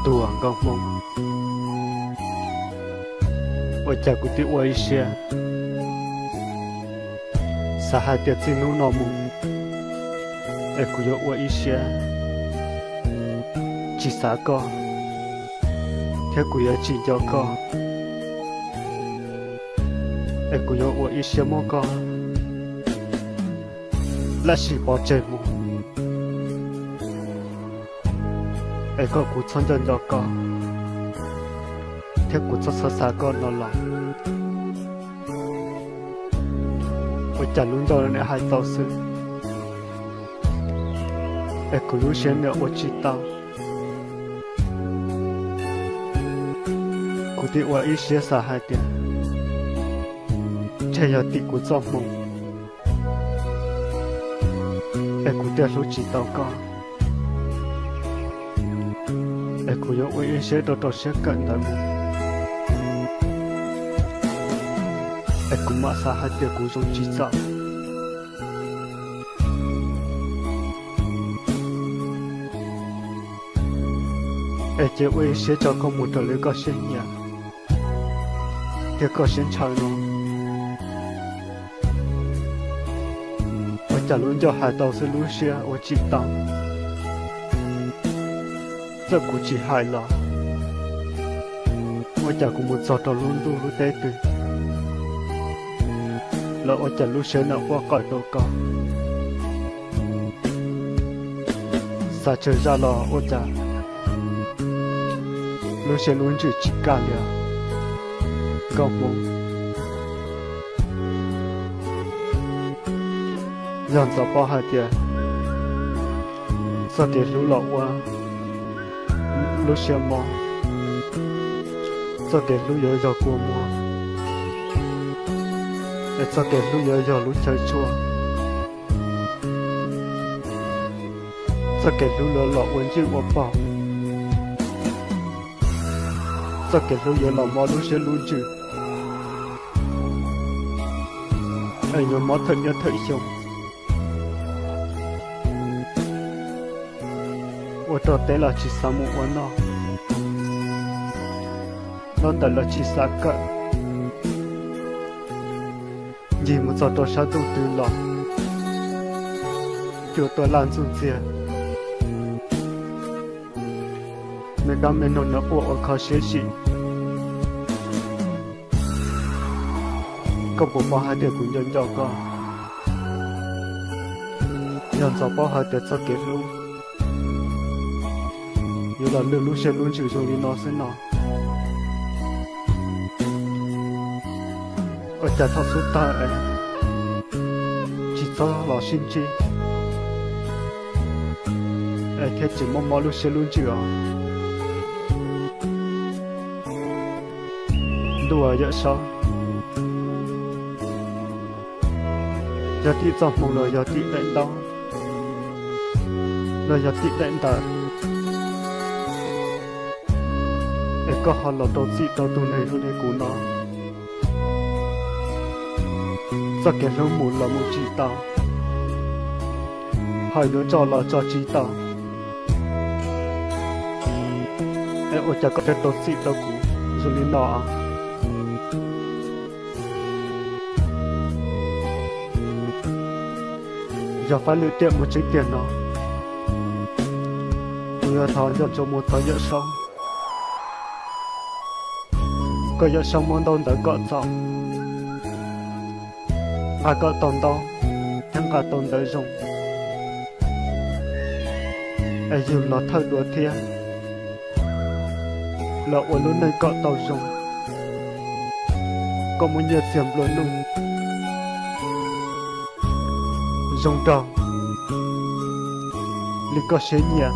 tua ngọc mông ôi cha của ti ôi xe sa hai tiệt xin nụ nọ mông ai của yo ôi xe chỉ xa co theo của yo chỉ cho co ai của yo ôi xe mông co là chỉ bỏ chơi mông ai có cuộc sống chân cho con theo cuộc sống xa con nó lòng ôi chả luôn rồi này hai tàu sư ai có lúc xem nữa ôi chỉ tao cụ thể ôi ý xế xa hai tiền chạy vào tị của gió mông ai cụ thể lúc chỉ tao con ai cũng có ôi sẽ đồ sẽ cận tới mình ai cũng mà xa hai tiệc cũng giống chỉ sợ ai chế ôi sẽ cho con một trò lấy có sinh nhà tiệc có sinh trời nó ôi chả luôn cho hai tàu sẽ lú xe ôi chỉ tao giờ cũng chỉ hài lòng ôi chả cũng một giọt đó luôn luôn lúc tết từ là ôi chả lúc sớm nào qua cõi đâu có xa chơi ra lò ôi chả lúc sớm luôn chỉ cả liền có mông dọn dọn bao hai tiền sao tiền lúc lọ qua lúc xem mò sao tiền lúc nhớ giờ cua mò để sao tiền lúc nhớ giờ lúc chơi chua sao tiền lúc nhớ lọ quên chữ bỏ bỏ sao tiền lúc nhớ lọ mò lúc sẽ lúc chữ anh nhớ mò thân nhớ thầy chồng ôi tao té là chỉ sao một quán nó tại là chỉ sao cận gì một giọt tao sao tao từ lọ kiểu tao làm dụng gì mẹ cảm ơn nó bộ ở khó xế xị có bộ bao hai tiệc cũng nhân cho con nhân cho bao hai tiệc cho kết luôn như là lừa lúc xem luôn chịu rồi đi nó sẽ nó ở chả thọ suốt ta ấy chỉ cho lò xin chi ấy thế chỉ mong mong lúc xem luôn chịu đùa vậy sao giờ tí dọc mong lời giờ tí đánh đó lời giờ tí đánh đó có họ là đồ gì đồ tụi này luôn đấy của nó do cái lâu muốn là một chỉ tao hai đứa cho là cho chỉ tao em ôi chả có cái đồ gì đâu của rồi lên nó giờ phải lựa tiệm một chiếc tiền nó vừa thọ giờ cho một thời giờ sau có giờ sống món đông tới cọ trọng à cọ tồn đó chẳng cả tồn tới dùng ai dù nó thật đùa thiên là ổn luôn nơi cọ tàu dùng có một nhiệt diệm luôn luôn dùng đầu lý có xế nhẹ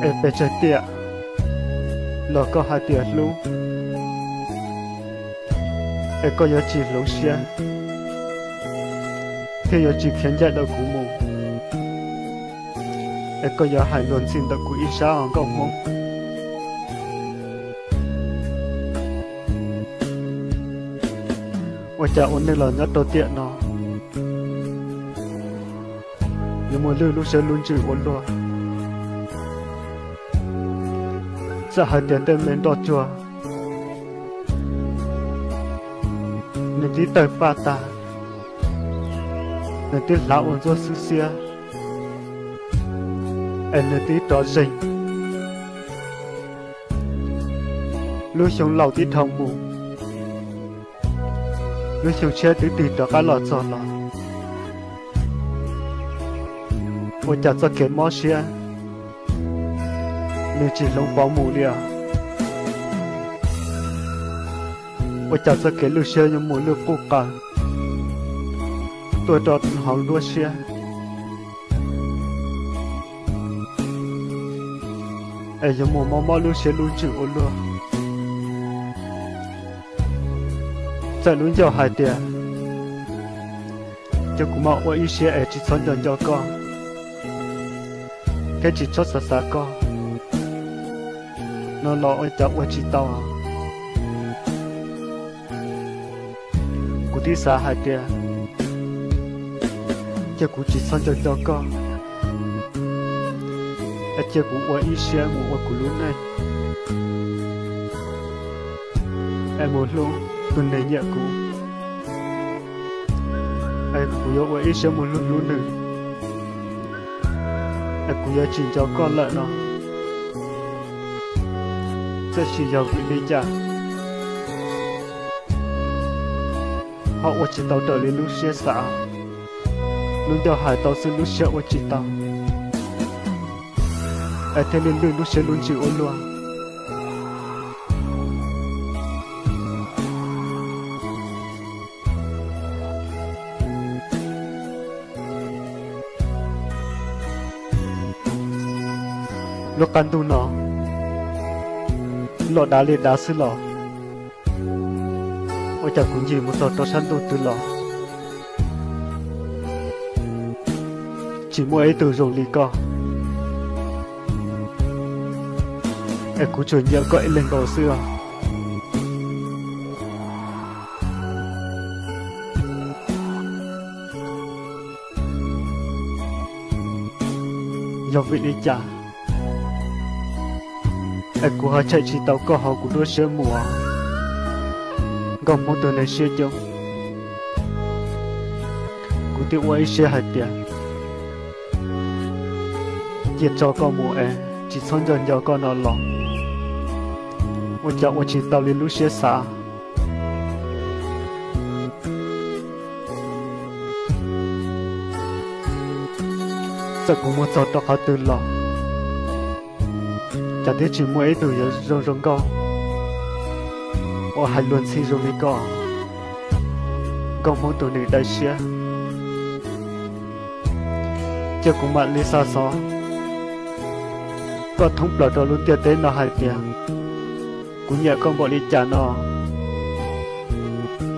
ai bé chơi tiệt là có hai tiệt luôn ai có giá trị lâu xe thế giá trị khiến dạy đâu cũng mù ai có giá hại luôn xin đâu cũng ít sao không có mong ôi chả ổn nên là nhất đầu tiện nó nhưng mà lưu lúc sẽ luôn chịu ổn rồi จะหายเตียนเต็มเมนดอจัวในที่เติมปาตาในที่ลาวันจัวสุเสียในที่ต่อใจลูกชงเหล่าที่ทองหมู่ลูกชงเชื่อติดติดต่อการหลอดจอหลอด我家做给毛线，你只能保姆了。我家做给路线有母路不干，多到好多些。哎，有母妈妈路线路住我了，在路叫海点，就古嘛我一些哎只穿着脚高。cái chỉ cho xa xa co nó lo ở chợ ở chỉ tao cụ đi xa hai tia cho cụ chỉ son cho co cho cụ ở ý xe ngủ ở cụ luôn này em một luôn tuần này nhẹ cụ em cụ ở ý xe một luôn luôn nữa em cũng nhớ chuyện cho con lại nó sẽ chỉ giàu vị lý trả họ ở chỉ tàu đợi lên lúc xe xã lúc đào hải tàu xin lúc xe ở chỉ tàu em thêm lên lúc xe luôn chịu ôn luôn lúc căn tu nó lọ đá lên đá xứ lọ ôi chẳng cũng gì một tờ săn tu từ lọ chỉ mua ấy từ rồi lì co em cũng chuyển nhớ gọi lên đầu xưa do vị đi trả em cũng hơi chạy chỉ tàu có họ cũng đôi xe mùa gom món từ này xe giống cũng tiêu ấy xe hạt tiền giết cho con mùa em chỉ son dần cho con nó lỏng我叫我chỉ tàu lên lúc xe xa giờ cũng muốn cho tao khá từ lòng chả thấy chỉ mua ấy từ giờ rong co ở hai luận xí rồi co còn món từ này đại xe chứ cũng bạn lý xa xó có thông bảo cho luôn tiền tế nó hai tiền cũng nhẹ con bỏ đi trả nó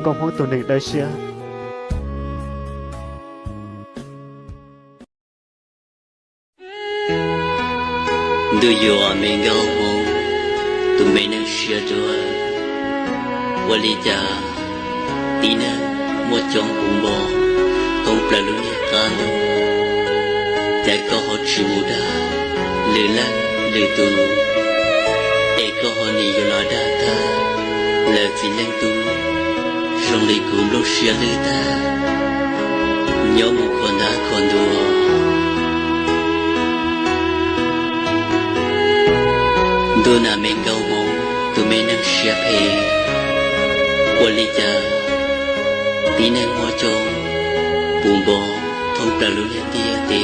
còn món từ này đại xe Do you want me go home to make a share joy? Walija, Tina, một trong cùng bò, không phải luôn như cano. Tại có họ chỉ mù đa, lừa lăng, lừa tù. Ai có họ ní yo lo đa ta, lừa chỉ lăng tu. Rong lì cùng lúc share lừa ta, nhớ một con đá con đùa. Tôi là mình gấu mông, tôi mới nâng xếp hề. Qua lý cha, tí nâng ngó trông, bùm bò, thông trả lúc lên tia tê.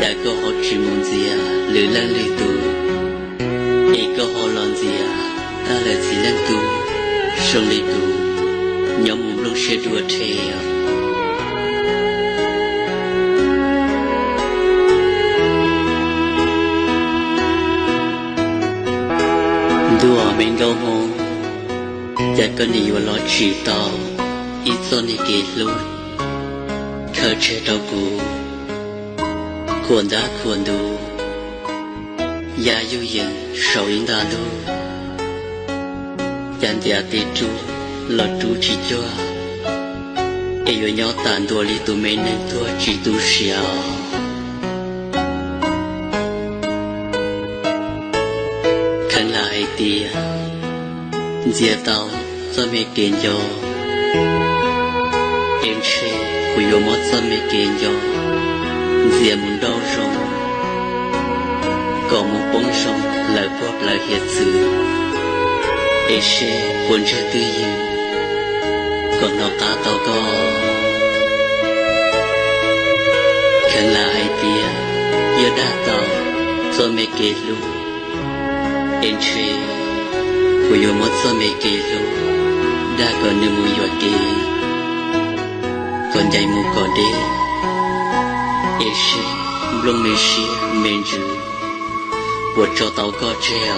Đã có họ chỉ muốn gì à, lửa lăng lửa tù. Ê có họ lòn gì à, ta là chỉ lăng tù, sông lì tù. Nhóm mùng lúc xe đùa thề à. Đùa mình gấu mông chả có ní và lo chỉ tao ít cho ní kì luôn thơ chế đau cũ khuôn đá khuôn đu ya yu yên sầu yên đà đu chán tia tê chú lo chú chỉ cho ê yo nhau tàn đùa li tụ mê nên thua chỉ tu xiao tia Dìa tao cho mẹ kiện cho Em chê của yêu mất cho mẹ kiện cho Dìa muốn đau rong Còn một bóng rong lại bóp lại hiệt sự Em chê buồn cho tư yêu Còn nào ta tao có Khăn là hai tia Yêu đã tao cho mẹ kiện luôn Em chê của yêu mất cho mẹ kể luôn đã còn nửa mùi giọt kì còn dạy mù còn đế em sẽ luôn mê xí mê rư buộc cho tao có treo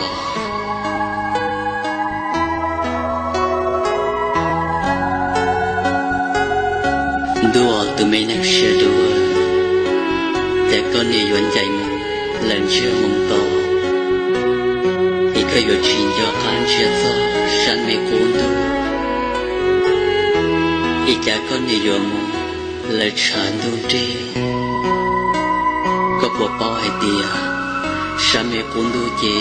đùa từ mấy năm xưa đùa để con đi yuan dạy mù lần chưa mong to cái yêu chuyện cho anh chia sẻ sáng mấy cuốn tu, ít cha con đi yêu mù lời tràn đủ đi, có bộ bao hay tia, sáng mấy cuốn tu chê,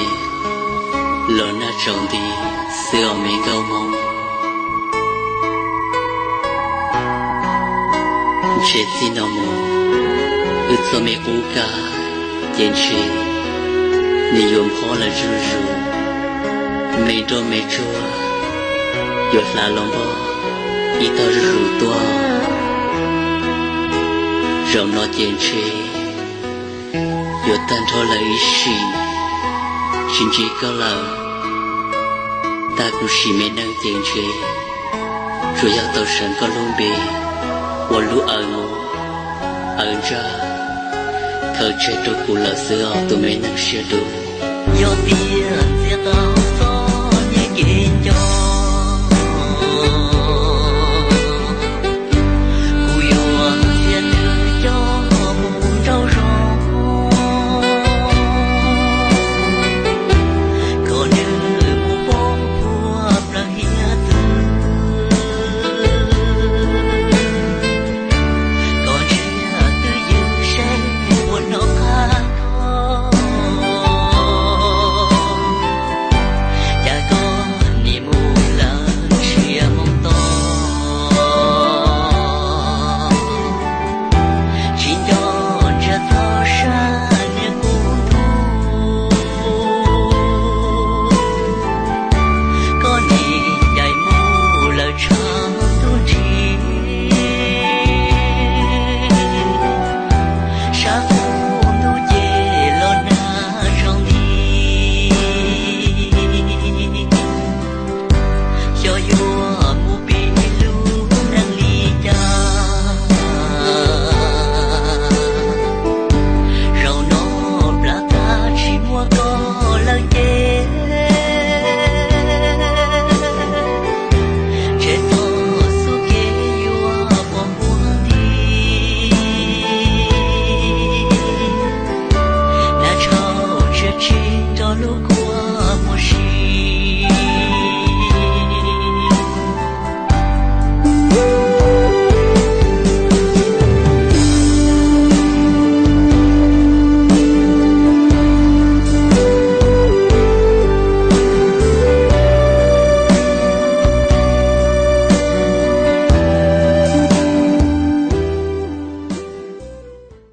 lớn na trồng đi, xưa mấy câu mong, chết xin nào mù, ước cho mấy cuốn cả, tiền chuyện, đi yêu khó là rủ rủ. Mày chua Yột là lòng bò Ý tao rủ tua Rộng nó tiền chê Yột tan thô là ý xì Xin chỉ có là Ta cũng xì mê năng tiền chê Rồi giao tao sẵn có luôn bì Và lũ ở ngô Ở ra Thơ chê tôi cũng là xưa Tụi mê năng xưa đủ Yo tia